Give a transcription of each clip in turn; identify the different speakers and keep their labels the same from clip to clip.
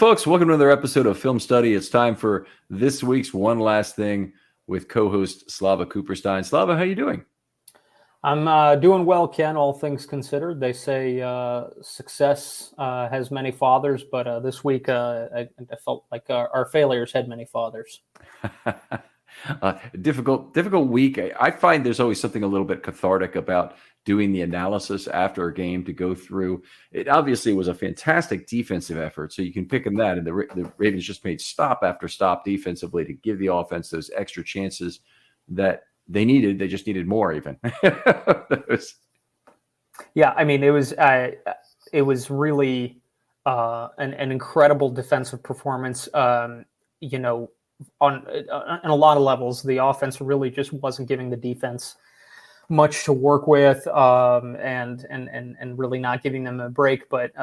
Speaker 1: folks. Welcome to another episode of Film Study. It's time for this week's One Last Thing with co-host Slava Cooperstein. Slava, how you doing?
Speaker 2: I'm doing well, Ken, all things considered. They say success has many fathers, but this week I felt like our failures had many fathers.
Speaker 1: Difficult week. I find there's always something a little bit cathartic about doing the analysis after a game to go through. It obviously was a fantastic defensive effort, so you can pick on that. And the Ravens just made stop after stop defensively to give the offense those extra chances that they needed. They just needed more, even.
Speaker 2: Yeah, I mean, it was really an incredible defensive performance. On a lot of levels, the offense really just wasn't giving the defense much to work with, and really not giving them a break. But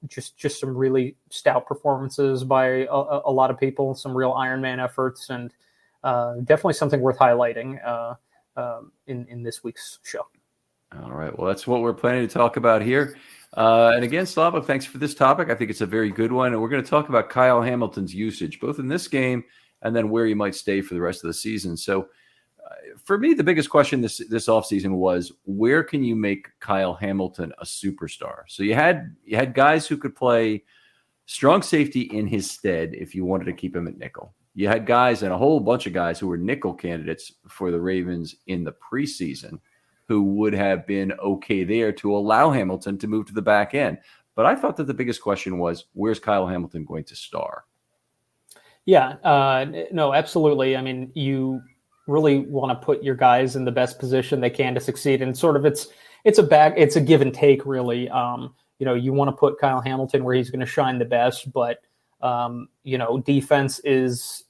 Speaker 2: just some really stout performances by a lot of people, some real Iron Man efforts, and definitely something worth highlighting in this week's show.
Speaker 1: All right. Well, that's what we're planning to talk about here. And again, Slava, thanks for this topic. I think it's a very good one. And we're going to talk about Kyle Hamilton's usage, both in this game and then where he might stay for the rest of the season. So for me, the biggest question this offseason was, where can you make Kyle Hamilton a superstar? So you had guys who could play strong safety in his stead if you wanted to keep him at nickel. You had guys and a whole bunch of guys who were nickel candidates for the Ravens in the preseason who would have been okay there to allow Hamilton to move to the back end. But I thought that the biggest question was, where's Kyle Hamilton going to star?
Speaker 2: Yeah, no, absolutely. I mean, you really want to put your guys in the best position they can to succeed. And sort of it's a give and take, really. You want to put Kyle Hamilton where he's going to shine the best, but defense is,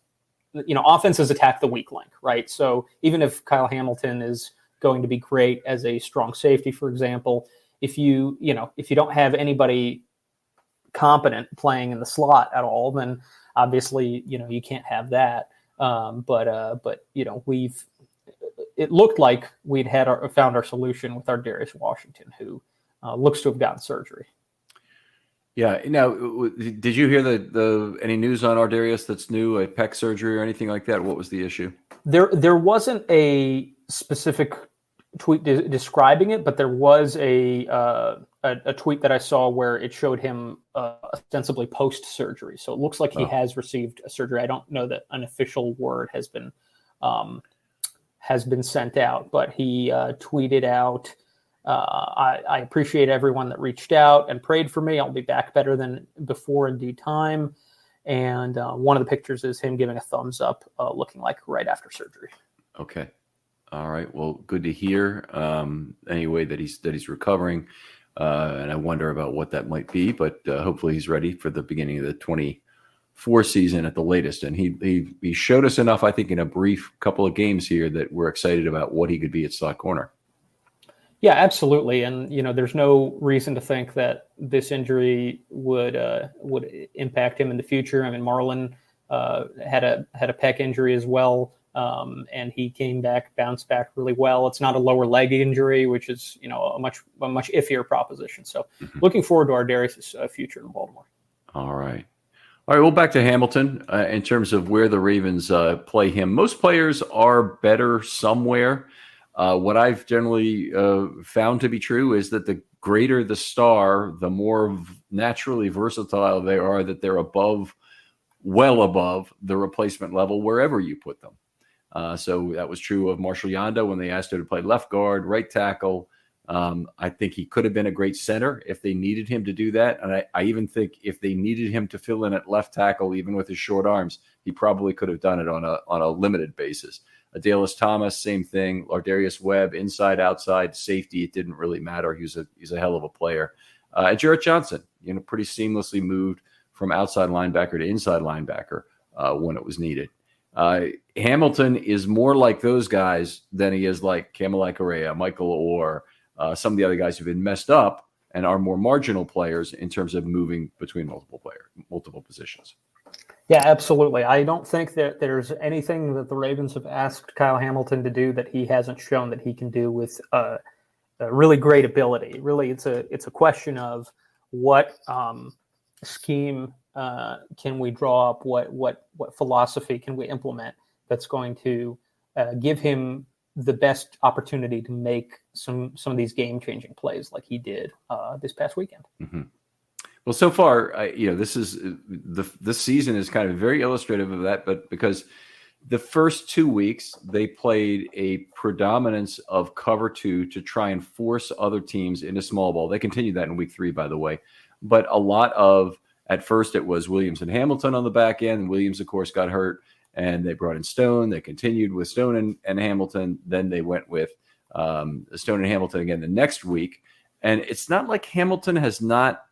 Speaker 2: offense is attack the weak link, right? So even if Kyle Hamilton is going to be great as a strong safety, for example, if you don't have anybody competent playing in the slot at all, then obviously, you can't have that. But it looked like we'd found our solution with our Darius Washington, who looks to have gotten surgery.
Speaker 1: Yeah. Now, did you hear any news on Ardarius that's new, a pec surgery or anything like that? What was the issue?
Speaker 2: There wasn't a specific tweet describing it, but there was a tweet that I saw where it showed him ostensibly post-surgery. So it looks like he has received a surgery. I don't know that an official word has been sent out, but he tweeted out, I appreciate everyone that reached out and prayed for me. I'll be back better than before in due time. And one of the pictures is him giving a thumbs up, looking like right after surgery.
Speaker 1: Okay. All right. Well, good to hear. Anyway, that he's recovering. And I wonder about what that might be, but hopefully he's ready for the beginning of the 24 season at the latest. And he showed us enough, I think, in a brief couple of games here that we're excited about what he could be at slot corner.
Speaker 2: Yeah, absolutely. And, there's no reason to think that this injury would impact him in the future. I mean, Marlon had a pec injury as well. And he bounced back really well. It's not a lower leg injury, which is, a much iffier proposition. So looking forward to Ardarius' future in Baltimore.
Speaker 1: All right. Well, back to Hamilton in terms of where the Ravens play him. Most players are better somewhere. What I've generally found to be true is that the greater the star, the more naturally versatile they are, that they're well above the replacement level wherever you put them. So that was true of Marshall Yanda when they asked him to play left guard, right tackle. I think he could have been a great center if they needed him to do that. And I even think if they needed him to fill in at left tackle, even with his short arms, he probably could have done it on a limited basis. Adalys Thomas, same thing. Lardarius Webb, inside, outside, safety. It didn't really matter. He's a hell of a player. Jarrett Johnson, pretty seamlessly moved from outside linebacker to inside linebacker when it was needed. Hamilton is more like those guys than he is like Kamalai Correa, Michael Orr, some of the other guys who've been messed up and are more marginal players in terms of moving between multiple positions.
Speaker 2: Yeah, absolutely. I don't think that there's anything that the Ravens have asked Kyle Hamilton to do that he hasn't shown that he can do with a really great ability. Really, it's a question of what scheme can we draw up? What philosophy can we implement that's going to give him the best opportunity to make some of these game-changing plays like he did this past weekend?
Speaker 1: Mm-hmm. Well, so far, this season is kind of very illustrative of that, but because the first 2 weeks, they played a predominance of cover 2 to try and force other teams into small ball. They continued that in week 3, by the way. But a lot of, at first, it was Williams and Hamilton on the back end. Williams, of course, got hurt, and they brought in Stone. They continued with Stone and Hamilton. Then they went with Stone and Hamilton again the next week. And it's not like Hamilton has not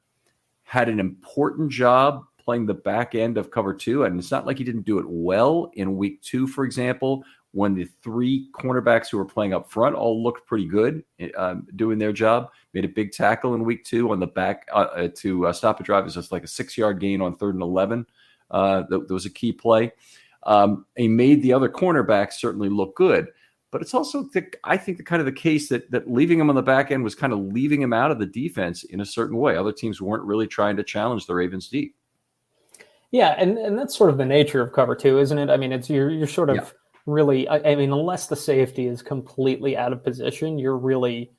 Speaker 1: had an important job playing the back end of cover 2. And it's not like he didn't do it well in week 2, for example, when the 3 cornerbacks who were playing up front all looked pretty good doing their job. Made a big tackle in week 2 on the back to stop a drive. It was just like a 6-yard gain on 3rd and 11. That was a key play. He made the other cornerbacks certainly look good. But it's also, I think, the case that leaving him on the back end was kind of leaving him out of the defense in a certain way. Other teams weren't really trying to challenge the Ravens deep.
Speaker 2: Yeah, and that's sort of the nature of cover 2, isn't it? I mean, it's you're sort of really, I mean, unless the safety is completely out of position, you're really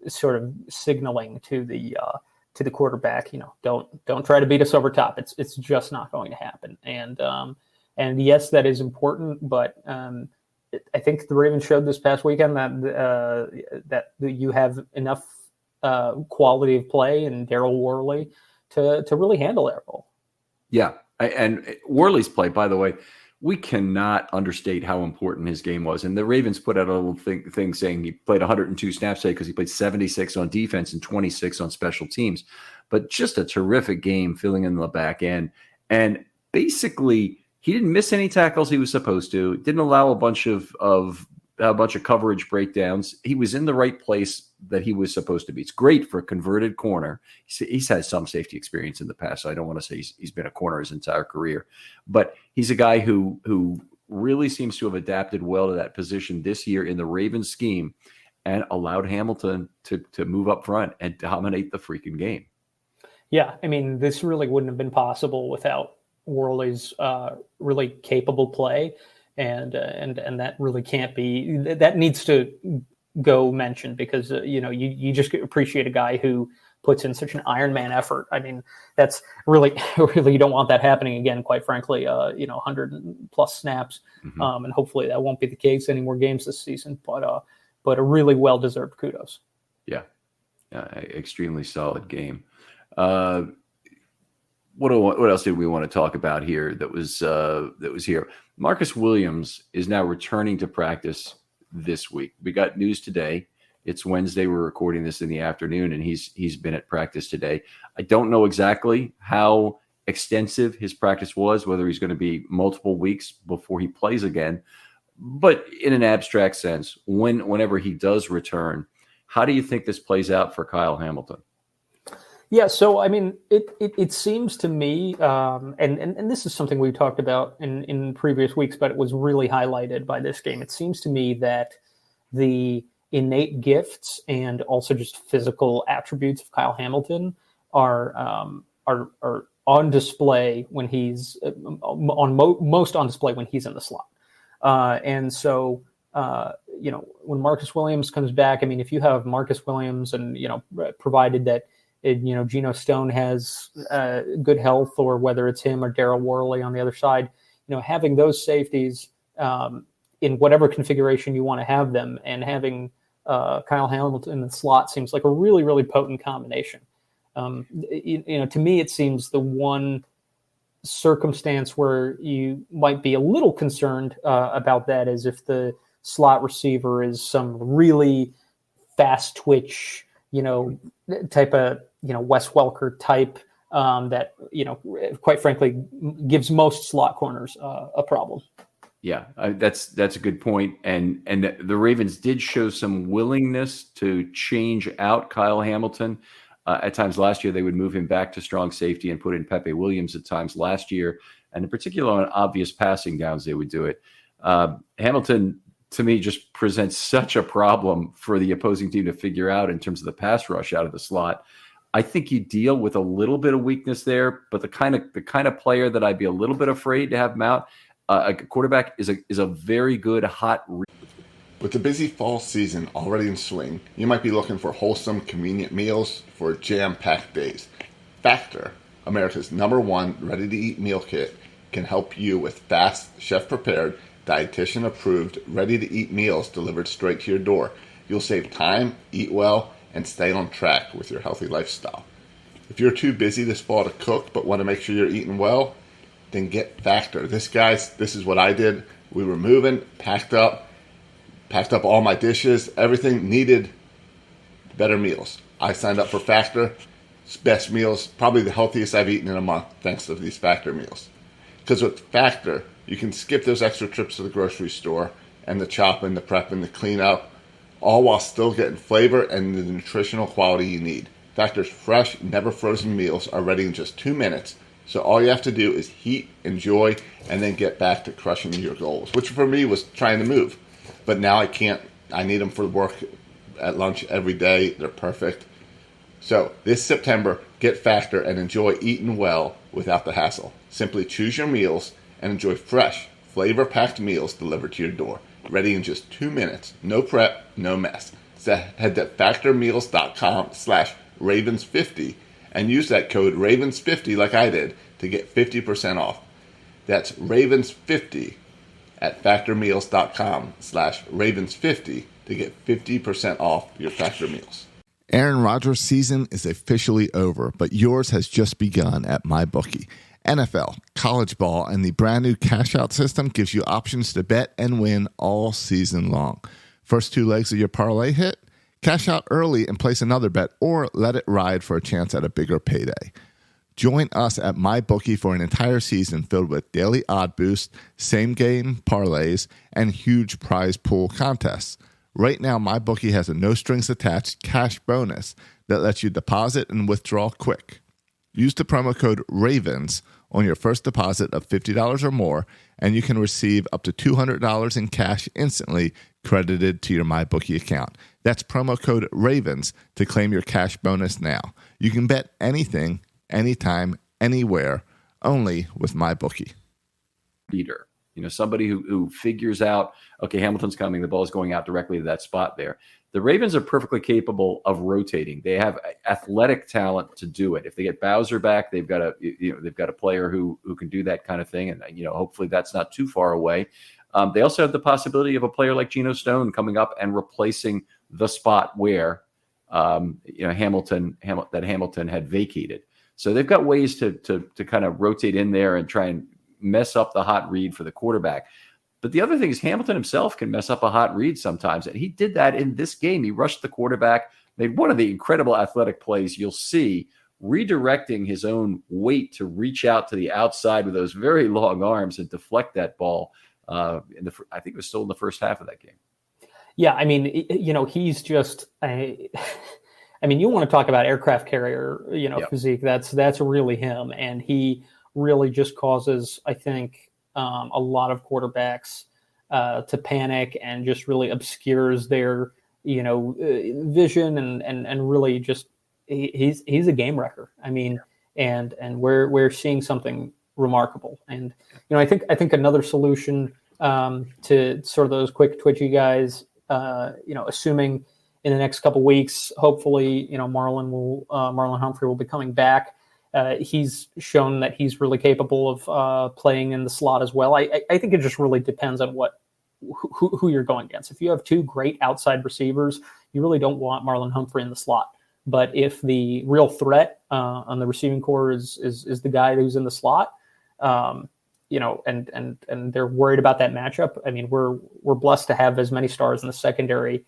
Speaker 2: sort of signaling to the quarterback, don't try to beat us over top. It's just not going to happen. And yes, that is important, but I think the Ravens showed this past weekend that you have enough quality of play in Darryl Worley to really handle that role.
Speaker 1: Yeah. And Worley's play, by the way, we cannot understate how important his game was. And the Ravens put out a little thing saying he played 102 snaps today because he played 76 on defense and 26 on special teams. But just a terrific game filling in the back end. And basically, he didn't miss any tackles he was supposed to. Didn't allow a bunch of coverage breakdowns. He was in the right place that he was supposed to be. It's great for a converted corner. He's had some safety experience in the past, so I don't want to say he's been a corner his entire career. But he's a guy who really seems to have adapted well to that position this year in the Ravens scheme and allowed Hamilton to move up front and dominate the freaking game.
Speaker 2: Yeah, I mean, this really wouldn't have been possible without Worley's really capable play. And that really can't be, that needs to go mentioned because, you just appreciate a guy who puts in such an Iron Man effort. I mean, that's really, you don't want that happening again, quite frankly, 100 plus snaps. Mm-hmm. And hopefully that won't be the case any more games this season, but a really well-deserved kudos.
Speaker 1: Yeah. Extremely solid game. What else did we want to talk about here that was here? Marcus Williams is now returning to practice this week. We got news today. It's Wednesday. We're recording this in the afternoon, and he's been at practice today. I don't know exactly how extensive his practice was, whether he's going to be multiple weeks before he plays again. But in an abstract sense, whenever he does return, how do you think this plays out for Kyle Hamilton?
Speaker 2: Yeah, so I mean, it seems to me, and this is something we talked about in previous weeks, but it was really highlighted by this game. It seems to me that the innate gifts and also just physical attributes of Kyle Hamilton are on display when he's most on display when he's in the slot, and so. When Marcus Williams comes back, I mean, if you have Marcus Williams and, provided that, Geno Stone has good health, or whether it's him or Darryl Worley on the other side, having those safeties in whatever configuration you want to have them, and having Kyle Hamilton in the slot seems like a really, really potent combination. To me, it seems the one circumstance where you might be a little concerned about that is if the slot receiver is some really fast twitch, type of, Wes Welker type that, quite frankly, gives most slot corners a problem.
Speaker 1: Yeah, that's a good point. And the Ravens did show some willingness to change out Kyle Hamilton. At times last year, they would move him back to strong safety and put in Pepe Williams at times last year. And in particular on obvious passing downs, they would do it. Hamilton, to me, just presents such a problem for the opposing team to figure out in terms of the pass rush out of the slot. I think you deal with a little bit of weakness there, but the kind of player that I'd be a little bit afraid to have him out, a quarterback is a very good hot read.
Speaker 3: With the busy fall season already in swing, you might be looking for wholesome, convenient meals for jam-packed days. Factor, America's #1 ready-to-eat meal kit, can help you with fast, chef-prepared, dietitian-approved, ready-to-eat meals delivered straight to your door. You'll save time, eat well, and stay on track with your healthy lifestyle. If you're too busy this fall to cook but want to make sure you're eating well, then get Factor. This is what I did. We were moving, packed up all my dishes, everything needed better meals. I signed up for Factor. It's best meals, probably the healthiest I've eaten in a month thanks to these Factor meals. Because with Factor, you can skip those extra trips to the grocery store and the chopping, the prepping, the cleanup, all while still getting flavor and the nutritional quality you need. Factor's fresh, never frozen meals are ready in just 2 minutes, so all you have to do is heat, enjoy, and then get back to crushing your goals, which for me was trying to move. But now I can't. I need them for work at lunch every day. They're perfect. So this September, get Factor and enjoy eating well without the hassle. Simply choose your meals and enjoy fresh, flavor-packed meals delivered to your door, ready in just 2 minutes. No prep, no mess. So head to factormeals.com/Ravens50 and use that code Ravens50 like I did to get 50% off. That's Ravens50 at factormeals.com/Ravens50 to get 50% off your Factor meals. Aaron Rodgers' season is officially over, but yours has just begun at MyBookie. NFL, college ball, and the brand new cash-out system gives you options to bet and win all season long. First 2 legs of your parlay hit? Cash out early and place another bet, or let it ride for a chance at a bigger payday. Join us at MyBookie for an entire season filled with daily odd boost, same-game parlays, and huge prize pool contests. Right now, MyBookie has a no-strings-attached cash bonus that lets you deposit and withdraw quick. Use the promo code RAVENS on your first deposit of $50 or more, and you can receive up to $200 in cash instantly credited to your MyBookie account. That's promo code RAVENS to claim your cash bonus now. You can bet anything, anytime, anywhere, only with MyBookie.
Speaker 1: Leader, somebody who figures out, okay, Hamilton's coming, the ball is going out directly to that spot there. The Ravens are perfectly capable of rotating. They have athletic talent to do it. If they get Bowser back, they've got a player who can do that kind of thing, and hopefully that's not too far away. They also have the possibility of a player like Geno Stone coming up and replacing the spot where Hamilton had vacated. So they've got ways to kind of rotate in there and try and mess up the hot read for the quarterback. But the other thing is Hamilton himself can mess up a hot read sometimes. And he did that in this game. He rushed the quarterback, made one of the incredible athletic plays you'll see, redirecting his own weight to reach out to the outside with those very long arms and deflect that ball. I think it was still in the first half of that game.
Speaker 2: Yeah, I mean, he's just you want to talk about aircraft carrier, physique. That's really him. And he really just causes, I think, a lot of quarterbacks to panic and just really obscures their, vision and really just he's a game wrecker. I mean, and we're seeing something remarkable. And I think another solution to sort of those quick twitchy guys, assuming in the next couple weeks, hopefully, Marlon Humphrey will be coming back. He's shown that he's really capable of playing in the slot as well. I think it just really depends on who you're going against. If you have 2 great outside receivers, you really don't want Marlon Humphrey in the slot. But if the real threat on the receiving core is the guy who's in the slot, and they're worried about that matchup, I mean, we're blessed to have as many stars in the secondary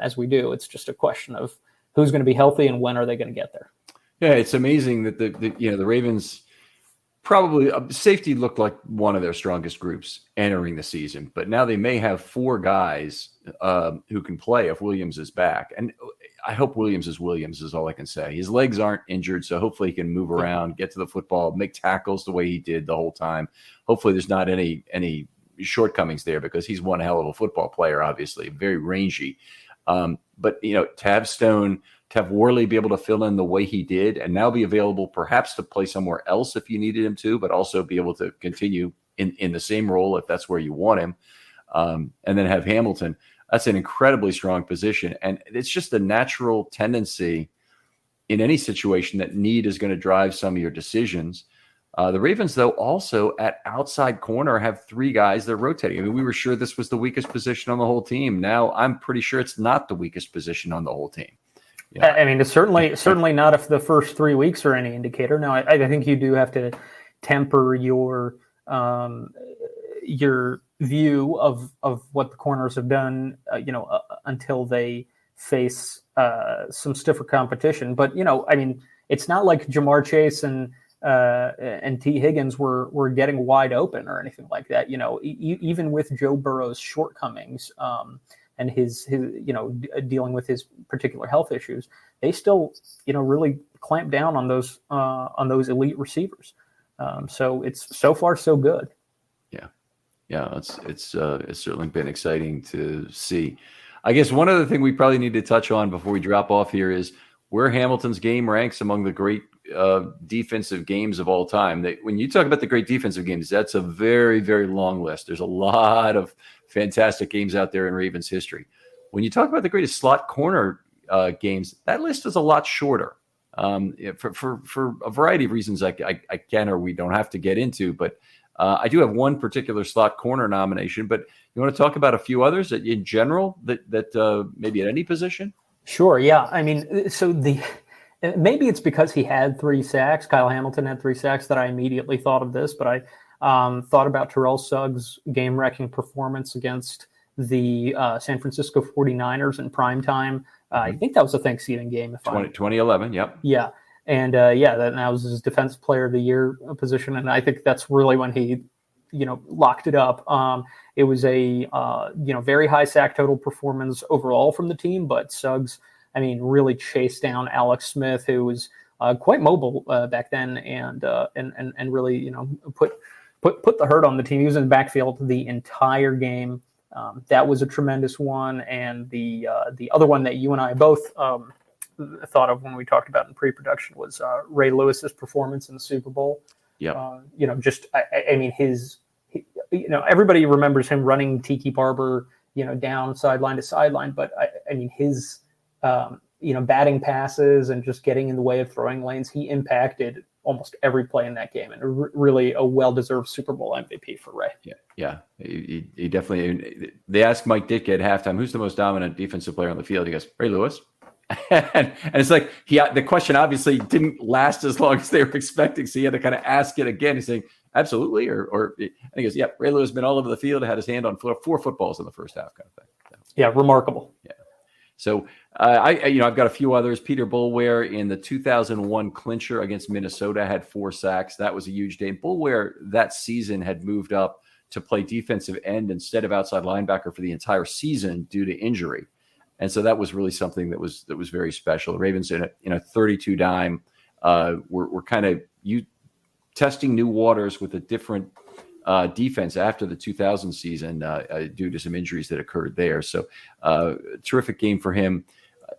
Speaker 2: as we do. It's just a question of who's going to be healthy and when are they going to get there.
Speaker 1: Yeah, it's amazing that the Ravens probably safety looked like one of their strongest groups entering the season, but now they may have 4 guys who can play if Williams is back. And I hope Williams is all I can say. His legs aren't injured, so hopefully he can move around, get to the football, make tackles the way he did the whole time. Hopefully there's not any shortcomings there because he's one hell of a football player, obviously, very rangy. But to have Stone have Worley be able to fill in the way he did and now be available perhaps to play somewhere else if you needed him to, but also be able to continue in the same role if that's where you want him. And then have Hamilton. That's an incredibly strong position. And it's just a natural tendency in any situation that need is going to drive some of your decisions. The Ravens, though, also at outside corner have three guys that are rotating. I mean, we were sure this was the weakest position on the whole team. Now I'm pretty sure it's not the weakest position on the whole team.
Speaker 2: Yeah. I mean, it's certainly not if the first 3 weeks are any indicator. No, I think you do have to temper your view of what the corners have done, until they face some stiffer competition. But I mean, it's not like Jamar Chase and T. Higgins were getting wide open or anything like that. Even with Joe Burrow's shortcomings and his dealing with his particular health issues, they still really clamp down on those elite receivers. So it's so far so good.
Speaker 1: Yeah, it's certainly been exciting to see. I guess one other thing we probably need to touch on before we drop off here is where Hamilton's game ranks among the great defensive games of all time. When you talk about the great defensive games, that's a very, very long list. There's a lot of fantastic games out there in Ravens history. When you talk about the greatest slot corner games, that list is a lot shorter for a variety of reasons I can or we don't have to get into. But I do have one particular slot corner nomination. But you want to talk about a few others that in general that maybe at any position?
Speaker 2: Sure. Yeah. I mean, so maybe it's because he had 3 sacks. Kyle Hamilton had 3 sacks that I immediately thought of this, but I thought about Terrell Suggs' game-wrecking performance against the San Francisco 49ers in primetime. I think that was a Thanksgiving game.
Speaker 1: 2011, yep.
Speaker 2: Yeah. And that was his Defensive Player of the Year position. And I think that's really when he, locked it up. It was a, very high sack total performance overall from the team, but Suggs, really chased down Alex Smith, who was quite mobile back then, and really, put the hurt on the team. He was in the backfield the entire game. That was a tremendous one, and the other one that you and I both thought of when we talked about in pre-production was Ray Lewis's performance in the Super Bowl.
Speaker 1: Yeah,
Speaker 2: everybody remembers him running Tiki Barber, down sideline to sideline, but his batting passes and just getting in the way of throwing lanes, he impacted almost every play in that game, and really a well-deserved Super Bowl MVP for Ray.
Speaker 1: Yeah. He definitely. They asked Mike Ditka at halftime, "Who's the most dominant defensive player on the field?" He goes, "Ray Lewis." and it's like the question obviously didn't last as long as they were expecting, so he had to kind of ask it again. He's saying, "Absolutely," or and he goes, "Yeah, Ray Lewis has been all over the field, had his hand on 4 footballs in the first half," kind of thing. So,
Speaker 2: yeah, remarkable.
Speaker 1: Yeah. So I've got a few others. Peter Boulware in the 2001 clincher against Minnesota had 4 sacks. That was a huge day. Boulware that season had moved up to play defensive end instead of outside linebacker for the entire season due to injury. And so that was really something that was very special. The Ravens in a 32 dime were kind of testing new waters with a different defense after the 2000 season due to some injuries that occurred there. So terrific game for him.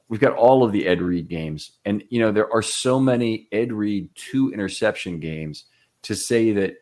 Speaker 1: We've got all of the Ed Reed games, and there are so many Ed Reed 2 interception games. To say that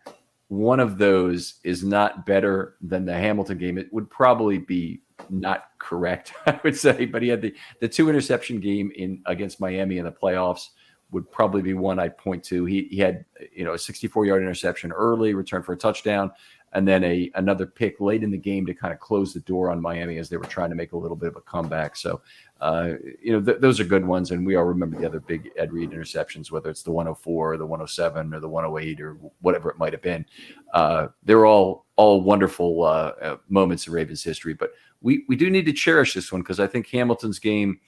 Speaker 1: one of those is not better than the Hamilton game, it would probably be not correct, I would say. But he had the 2 interception game against Miami in the playoffs would probably be one I'd point to. He had a 64-yard interception early, returned for a touchdown, and then another pick late in the game to kind of close the door on Miami as they were trying to make a little bit of a comeback. So, those are good ones, and we all remember the other big Ed Reed interceptions, whether it's the 104 or the 107 or the 108 or whatever it might have been. They're all wonderful moments in Ravens history, but we do need to cherish this one because I think Hamilton's game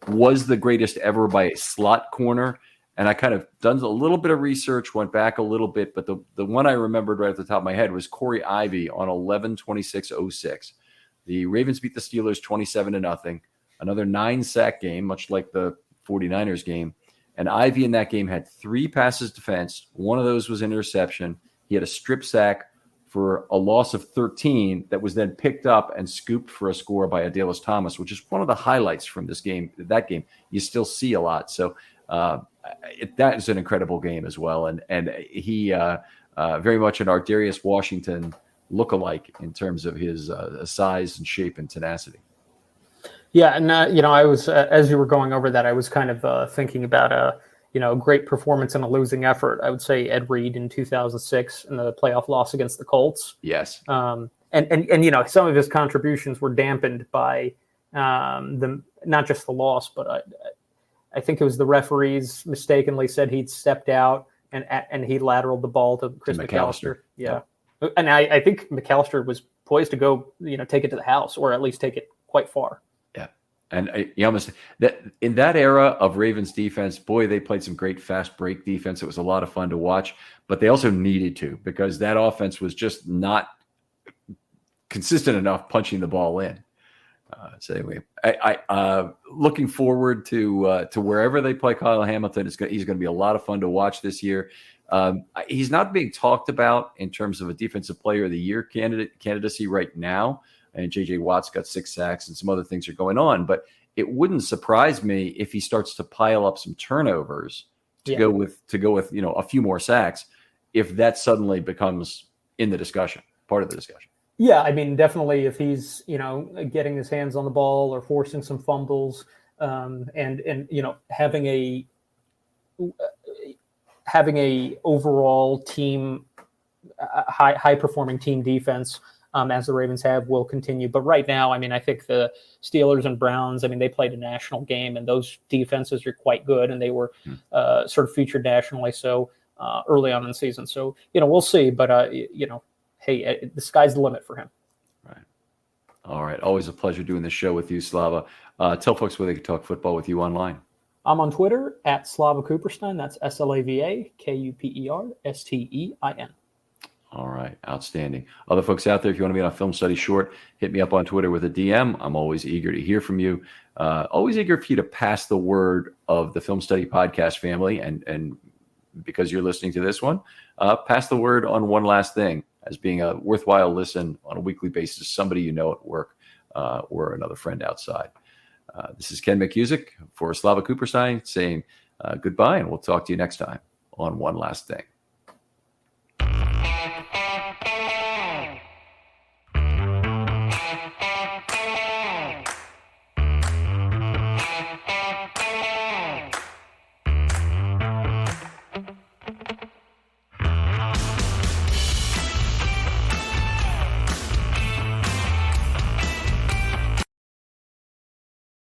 Speaker 1: was the greatest ever by a slot corner. And I kind of done a little bit of research, went back a little bit, but the one I remembered right at the top of my head was Corey Ivy on 11-26-06. The Ravens beat the Steelers 27-0. Another 9-sack game, much like the 49ers game. And Ivy in that game had 3 passes defense. One of those was an interception. He had a strip sack, for a loss of 13 that was then picked up and scooped for a score by Adelis Thomas, which is one of the highlights from this game. That game you still see a lot. So that is an incredible game as well. And he very much an Ardarius Washington lookalike in terms of his size and shape and tenacity.
Speaker 2: Yeah, and I was as you were going over that, I was kind of thinking about a great performance in a losing effort. I would say Ed Reed in 2006 in the playoff loss against the Colts.
Speaker 1: Yes,
Speaker 2: and some of his contributions were dampened by not just the loss, but I think it was the referees mistakenly said he'd stepped out and he lateraled the ball to Chris McAllister. Yeah, and I think McAllister was poised to go take it to the house or at least take it quite far.
Speaker 1: And you almost that in that era of Ravens defense, boy, they played some great fast break defense. It was a lot of fun to watch, but they also needed to because that offense was just not consistent enough punching the ball in. So anyway, I looking forward to wherever they play Kyle Hamilton. He's going to be a lot of fun to watch this year. He's not being talked about in terms of a defensive player of the year candidacy right now. And J.J. Watt's got 6 sacks and some other things are going on. But it wouldn't surprise me if he starts to pile up some turnovers to go with a few more sacks, if that suddenly becomes in the discussion, part of the discussion.
Speaker 2: Yeah, I mean, definitely if he's getting his hands on the ball or forcing some fumbles, and having a overall team high performing team defense. As the Ravens will continue. But right now, I mean, I think the Steelers and Browns, I mean, they played a national game and those defenses are quite good and they were sort of featured nationally so early on in the season. So, we'll see. But, hey, the sky's the limit for him.
Speaker 1: Right. All right. Always a pleasure doing this show with you, Slava. Tell folks where they can talk football with you online.
Speaker 2: I'm on Twitter at Slava Cooperstein. That's SLAVAKUPERSTEIN.
Speaker 1: All right. Outstanding. Other folks out there, if you want to be on a Film Study Short, hit me up on Twitter with a DM. I'm always eager to hear from you. Always eager for you to pass the word of the Film Study podcast family. And because you're listening to this one, pass the word on One Last Thing as being a worthwhile listen on a weekly basis, somebody you know at work or another friend outside. This is Ken McCusick for Slava Cooperstein saying goodbye, and we'll talk to you next time on One Last Thing.